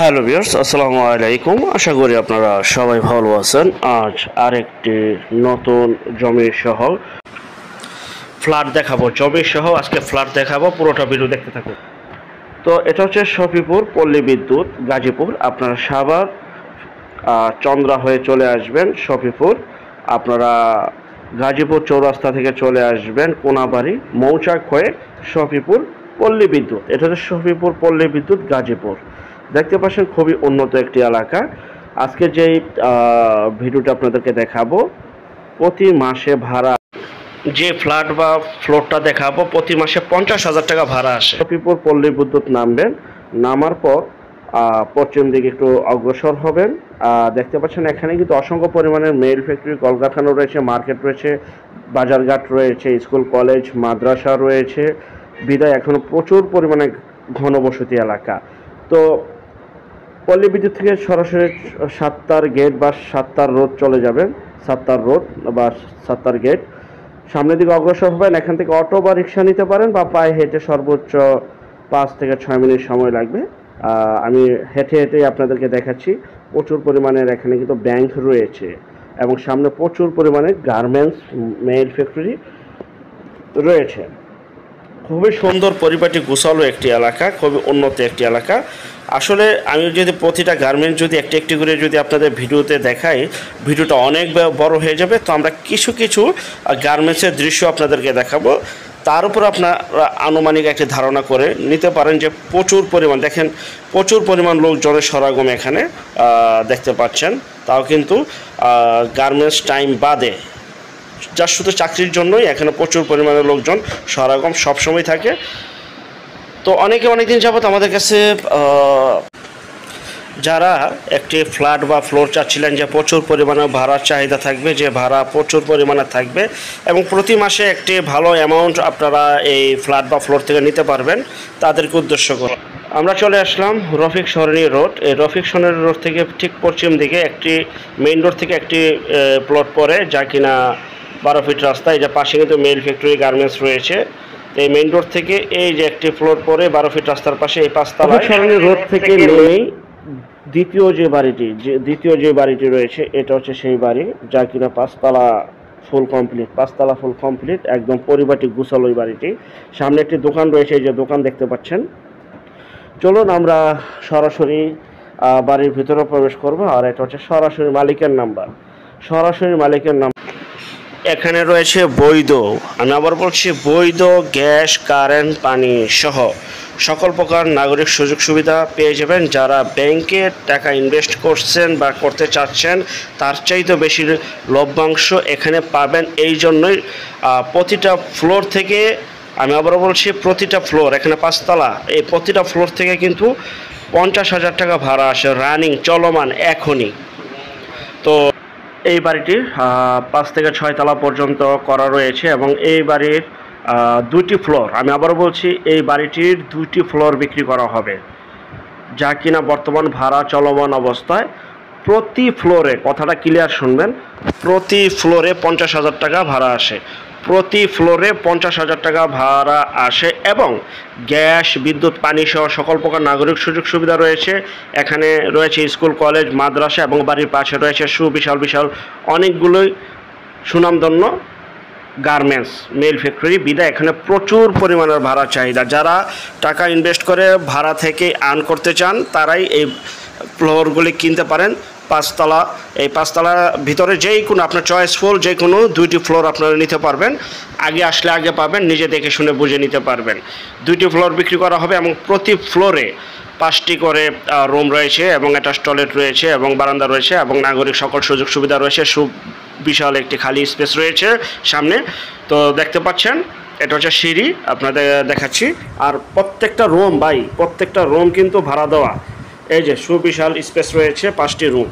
Hello viewers, আসসালামু আলাইকুম। আশা করি আপনারা সবাই ভালো আছেন। আজ আরেকটি নতুন জমি সহ ফ্ল্যাট দেখাবো। জমি সহ আজকে ফ্ল্যাট দেখাবো, পুরোটা ভিডিও দেখতে থাকুন। তো এটা হচ্ছে শফিপুর পল্লী বিদ্যুৎ গাজীপুর। আপনারা সাভার চন্দ্রা হয়ে চলে আসবেন শফিপুর। আপনারা গাজীপুর চৌরাস্তা থেকে চলে আসবেন কোনাবাড়ি মৌচাক হয়ে শফিপুর পল্লী বিদ্যুৎ। এটা হচ্ছে শফিপুর পল্লী বিদ্যুৎ গাজীপুর। দেখতে পাচ্ছেন খুবই উন্নত একটি এলাকা। আজকে যেই ভিডিওটা আপনাদেরকে দেখাবো, প্রতি মাসে ভাড়া যে ফ্ল্যাট বা ফ্লোরটা দেখাবো, প্রতি মাসে 50,000 টাকা ভাড়া আসে। শফিপুর পল্লী বিদ্যুৎ নামবেন, নামার পর পশ্চিম দিকে একটু অগ্রসর হবেন। দেখতে পাচ্ছেন এখানে কিন্তু অসংখ্য পরিমাণের মেইল ফ্যাক্টরি, কলকারখানা রয়েছে, মার্কেট রয়েছে, বাজারঘাট রয়েছে, স্কুল কলেজ মাদ্রাসা রয়েছে। বিদায় এখনো প্রচুর পরিমাণে ঘনবসতি এলাকা। তো পল্লী বিদ্যুৎ থেকে সরাসরি 7টার গেট বা 7টার রোড চলে যাবেন। 7টার রোড বা 7টার গেট সামনের দিকে অগ্রসর হবেন। এখান থেকে অটো বা রিক্সা নিতে পারেন বা পায়ে হেঁটে সর্বোচ্চ 5 থেকে 6 মিনিট সময় লাগবে। আমি হেঁটে হেঁটেই আপনাদেরকে দেখাচ্ছি। প্রচুর পরিমাণের এখানে কিন্তু ব্যাংক রয়েছে এবং সামনে প্রচুর পরিমাণে গার্মেন্টস, মেইল ফ্যাক্টরি রয়েছে। খুবই সুন্দর পরিপাটি গোছালো একটি এলাকা, খুবই উন্নত একটি এলাকা। আসলে আমি যদি প্রতিটা গার্মেন্ট যদি একটি একটি করে যদি আপনাদের ভিডিওতে দেখাই, ভিডিওটা অনেক বড় হয়ে যাবে। তো আমরা কিছু কিছু গার্মেন্টসের দৃশ্য আপনাদেরকে দেখাবো। তার উপর আপনারা আনুমানিক একটি ধারণা করে নিতে পারেন যে প্রচুর পরিমাণ, দেখেন প্রচুর পরিমাণ লোকজনের সমাগম এখানে দেখতে পাচ্ছেন। তাও কিন্তু গার্মেন্টস টাইম বাদে, যা শুধু চাকরির জন্যই এখানে প্রচুর পরিমাণে লোকজন সমাগম সবসময় থাকে। তো অনেকে অনেকদিন যাবত আমাদের কাছে যারা একটি ফ্ল্যাট বা ফ্লোর চাচ্ছিলেন যে প্রচুর পরিমাণে ভাড়ার চাহিদা থাকবে, যে ভাড়া প্রচুর পরিমাণে থাকবে এবং প্রতি মাসে একটি ভালো অ্যামাউন্ট আপনারা এই ফ্ল্যাট বা ফ্লোর থেকে নিতে পারবেন, তাদেরকে উদ্দেশ্য করে আমরা চলে আসলাম রফিক সরণি রোড। এই রফিক সরণি রোড থেকে ঠিক পশ্চিম দিকে একটি মেইন রোড থেকে একটি প্লট পড়ে, যা কিনা 12 ফিট রাস্তা। এই যে পাশে কিন্তু মেইল ফ্যাক্টরি, গার্মেন্টস রয়েছে। এই মেইন রোড থেকে এই যে একটি ফ্লোর পরে 12 ফিট রাস্তার পাশে এই 5তলা সরণি রোড থেকে নেমেই দ্বিতীয় যে বাড়িটি রয়েছে, এটা হচ্ছে সেই বাড়ি যা কিনা 5তলা ফুল কমপ্লিট, একদম পরিপাটি গোছালো এই বাড়িটি। সামনে একটি দোকান রয়েছে, এই যে দোকান দেখতে পাচ্ছেন। চলুন আমরা সরাসরি বাড়ির ভিতরে প্রবেশ করব। আর এটা হচ্ছে সরাসরি মালিকের নাম্বার। এখানে রয়েছে বৈধ, আমি আবার বলছি বৈধ গ্যাস, কারেন্ট, পানি সহ সকল প্রকার নাগরিক সুযোগ সুবিধা পেয়ে যাবেন। যারা ব্যাংকে টাকা ইনভেস্ট করছেন বা করতে চাচ্ছেন, তার চাইতে বেশি লভ্যাংশ এখানে পাবেন। এই জন্যই প্রতিটা ফ্লোর থেকে, আমি আবার বলছি প্রতিটা ফ্লোর, এখানে 5তলা, এই প্রতিটা ফ্লোর থেকে কিন্তু 50,000 টাকা ভাড়া আসে, রানিং, চলমান এখনই। তো এই বাড়িটির 5 থেকে 6 তলা পর্যন্ত করা রয়েছে এবং এই বাড়ির 2টি ফ্লোর, আমি আবারও বলছি এই বাড়িটির 2টি ফ্লোর বিক্রি করা হবে, যা কিনা বর্তমান ভাড়া চলমান অবস্থায়। প্রতি ফ্লোরে, কথাটা ক্লিয়ার শুনবেন, প্রতি ফ্লোরে 50,000 টাকা ভাড়া আসে। প্রতি ফ্লোরে 50,000 টাকা ভাড়া আসে এবং গ্যাস, বিদ্যুৎ, পানি সহ সকল প্রকার নাগরিক সুযোগ সুবিধা রয়েছে। এখানে রয়েছে স্কুল, কলেজ, মাদ্রাসা এবং বাড়ির পাশে রয়েছে বিশাল অনেকগুলোই সুনামধন্য গার্মেন্টস, মেল ফ্যাক্টরি। বিদায় এখানে প্রচুর পরিমাণের ভাড়া চাহিদা। যারা টাকা ইনভেস্ট করে ভাড়া থেকে আর্ন করতে চান, তারাই এই ফ্লোরগুলি কিনতে পারেন। 5তলা, এই 5তলার ভিতরে যেই কোনো আপনার চয়েসফুল যে কোনো 2টি ফ্লোর আপনারা নিতে পারবেন। আগে আসলে আগে পাবেন, নিজে দেখে শুনে বুঝে নিতে পারবেন। 2টি ফ্লোর বিক্রি করা হবে এবং প্রতি ফ্লোরে 5টি করে রুম রয়েছে এবং অ্যাটাচ টয়লেট রয়েছে এবং বারান্দা রয়েছে এবং নাগরিক সকল সুযোগ সুবিধা রয়েছে। বিশাল একটি খালি স্পেস রয়েছে সামনে। তো দেখতে পাচ্ছেন এটা হচ্ছে সিঁড়ি, আপনাদের দেখাচ্ছি। আর প্রত্যেকটা রুম কিন্তু ভাড়া দেওয়া। এই যে সুবিশাল স্পেস রয়েছে, 5টি রুম,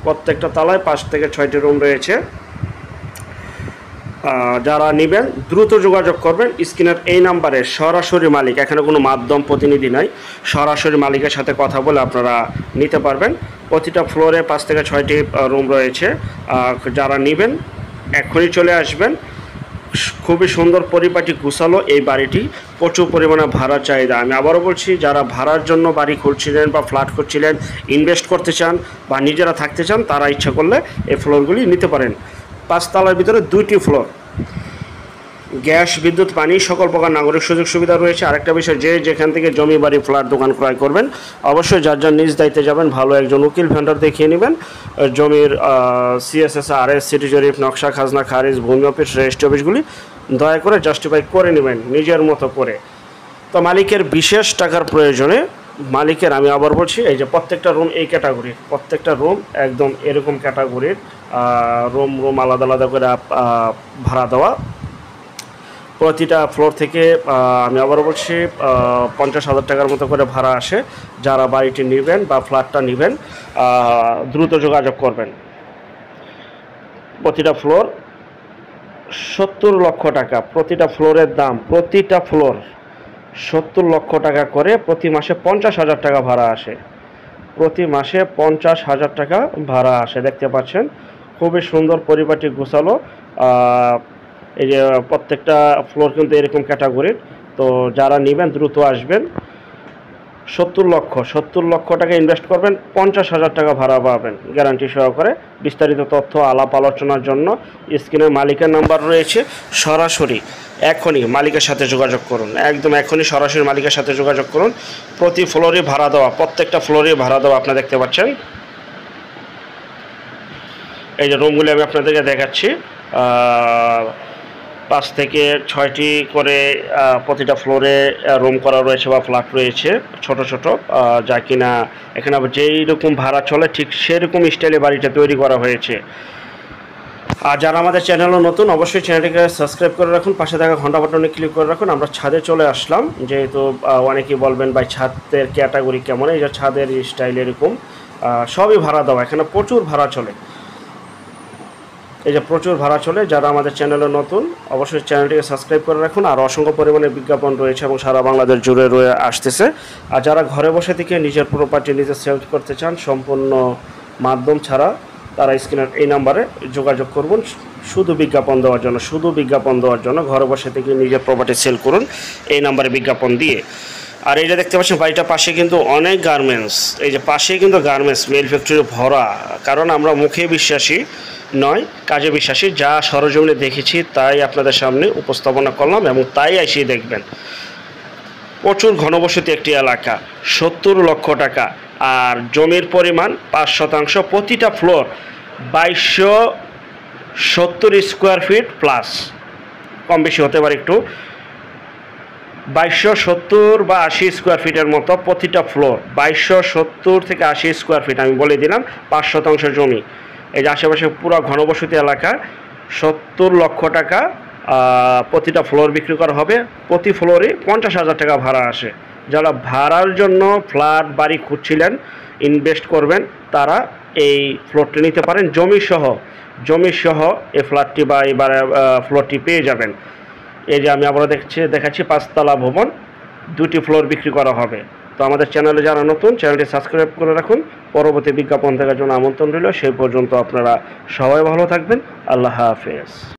প্রত্যেকটা তলায় 5 থেকে 6টি রুম রয়েছে। যারা নেবেন দ্রুত যোগাযোগ করবেন স্ক্রিনের এই নাম্বারে। সরাসরি মালিক, এখানে কোনো মাধ্যম প্রতিনিধি নাই, সরাসরি মালিকের সাথে কথা বলে আপনারা নিতে পারবেন। প্রতিটা ফ্লোরে 5 থেকে 6টি রুম রয়েছে। যারা নেবেন এখনই চলে আসবেন। খুবই সুন্দর পরিপাটি গুছালো এই বাড়িটি, প্রচুর পরিমাণে ভাড়া চাহিদা। আমি আবারও বলছি, যারা ভাড়ার জন্য বাড়ি খুঁজছিলেন বা ফ্ল্যাট খুঁজছিলেন, ইনভেস্ট করতে চান বা নিজেরা থাকতে চান, তারা ইচ্ছা করলে এই ফ্লোরগুলি নিতে পারেন। 5 তলার ভিতরে 2টি ফ্লোর, গ্যাস, বিদ্যুৎ, পানি, সকল প্রকার নাগরিক সুযোগ সুবিধা রয়েছে। আরেকটা বিষয়, যে যেখান থেকে জমি, বাড়ি, ফ্ল্যাট, দোকান ক্রয় করবেন, অবশ্যই যার যার নিজ দায়িত্বে যাবেন, ভালো একজন উকিল ভেন্ডর দেখিয়ে নেবেন। জমির CSS, RS, সিটি জরিপ, নকশা, খাজনা খারিজ, ভূমি অফিস, রেজিস্ট্রি অফিসগুলি দয়া করে জাস্টিফাই করে নেবেন নিজের মতো করে। তো মালিকের বিশেষ টাকার প্রয়োজনে, মালিকের, আমি আবার বলছি, এই যে প্রত্যেকটা রুম এই ক্যাটাগরির, প্রত্যেকটা রুম একদম এরকম ক্যাটাগরির, রুম আলাদা আলাদা করে ভাড়া দেওয়া। প্রতিটা ফ্লোর থেকে আমি আবারও বলছি 50,000 টাকার মতো করে ভাড়া আসে। যারা বাড়িটি নেবেন বা ফ্ল্যাটটা নেবেন, দ্রুত যোগাযোগ করবেন। প্রতিটা ফ্লোর 70 লক্ষ টাকা, প্রতিটা ফ্লোরের দাম, প্রতিটা ফ্লোর 70 লক্ষ টাকা করে। প্রতি মাসে 50,000 টাকা ভাড়া আসে, প্রতি মাসে 50,000 টাকা ভাড়া আসে। দেখতে পাচ্ছেন খুবই সুন্দর পরিপাটি গোছালো। এই যে প্রত্যেকটা ফ্লোর কিন্তু এরকম ক্যাটাগরির। তো যারা নেবেন দ্রুত আসবেন। 70 লক্ষ টাকা ইনভেস্ট করবেন, 50,000 টাকা ভাড়া পাবেন গ্যারান্টি সহকারে। বিস্তারিত তথ্য আলাপ আলোচনার জন্য স্ক্রিনে মালিকের নাম্বার রয়েছে, সরাসরি এখনই মালিকের সাথে যোগাযোগ করুন। একদম এখনই সরাসরি মালিকের সাথে যোগাযোগ করুন। প্রতি ফ্লোরে ভাড়া দেওয়া, প্রত্যেকটা ফ্লোরে ভাড়া দেওয়া আপনারা দেখতে পাচ্ছেন। এই যে রুমগুলি আমি আপনাদেরকে দেখাচ্ছি, 5 থেকে 6টি করে প্রতিটা ফ্লোরে রুম করা রয়েছে বা ফ্ল্যাট রয়েছে, ছোট ছোট, যা কিনা এখানে আবার যেই রকম ভাড়া চলে ঠিক সেরকম স্টাইলে বাড়িটা তৈরি করা হয়েছে। আর যারা আমাদের চ্যানেলও নতুন, অবশ্যই চ্যানেলটিকে সাবস্ক্রাইব করে রাখুন, পাশে থাকা ঘন্টা বাটনে ক্লিক করে রাখুন। আমরা ছাদে চলে আসলাম, যেহেতু অনেকেই বলবেন ভাই ছাদের ক্যাটাগরি কেমন। এই যে ছাদের স্টাইল এরকম, সবই ভাড়া দেওয়া, এখানে প্রচুর ভাড়া চলে। এই যে প্রচুর ভাড়া চলে। যারা আমাদের চ্যানেলে নতুন, অবশ্যই চ্যানেলটিকে সাবস্ক্রাইব করে রাখুন। আর অসংখ্য পরিমাণে বিজ্ঞাপন রয়েছে এবং সারা বাংলাদেশ জুড়ে রয়ে আসতেছে। আর যারা ঘরে বসে থেকে নিজের প্রপার্টি নিজে সেল করতে চান সম্পূর্ণ মাধ্যম ছাড়া, তারা স্ক্রিনের এই নাম্বারে যোগাযোগ করুন শুধু বিজ্ঞাপন দেওয়ার জন্য, শুধু বিজ্ঞাপন দেওয়ার জন্য। ঘরে বসে থেকে নিজের প্রপার্টি সেল করুন এই নাম্বারে বিজ্ঞাপন দিয়ে। আর এই যে দেখতে পাচ্ছেন বাড়িটার পাশে কিন্তু অনেক গার্মেন্টস, এই যে পাশেই কিন্তু গার্মেন্টস মেল ফ্যাক্টরি ভরা। কারণ আমরা মুখে বিশ্বাসী নয়, কাজে বিশ্বাসী। যা সরজমিনে দেখেছি তাই আপনাদের সামনে উপস্থাপনা করলাম এবং তাই এসে দেখবেন। প্রচুর ঘনবসতি একটি এলাকা, 70 লক্ষ টাকা। আর জমির পরিমাণ 5%, প্রতিটা ফ্লোর 2270 স্কোয়ার ফিট প্লাস, কম বেশি হতে পারে একটু, 2270 বা 80 স্কোয়ার ফিটের মতো প্রতিটা ফ্লোর। 2270 থেকে 80 স্কোয়ার ফিট, আমি বলে দিলাম 5% জমি। এই যে আশেপাশে পুরো ঘনবসতি এলাকা, 70 লক্ষ টাকা প্রতিটা ফ্লোর বিক্রি করা হবে। প্রতি ফ্লোরে 50,000 টাকা ভাড়া আসে। যারা ভাড়ার জন্য ফ্ল্যাট বাড়ি খুঁজছিলেন, ইনভেস্ট করবেন, তারা এই ফ্লোরটি নিতে পারেন। জমি সহ এই ফ্ল্যাটটি বা এবার ফ্লোরটি পেয়ে যাবেন। এই যে আমি আবারও দেখাচ্ছি 5 তলা ভবন, 2টি ফ্লোর বিক্রি করা হবে। তো আমাদের চ্যানেলে যারা নতুন, চ্যানেলটি সাবস্ক্রাইব করে রাখুন। পরবর্তী বিজ্ঞাপন দেখার জন্য আমন্ত্রণ রইল। সেই পর্যন্ত আপনারা সবাই ভালো থাকবেন। আল্লাহ হাফেজ।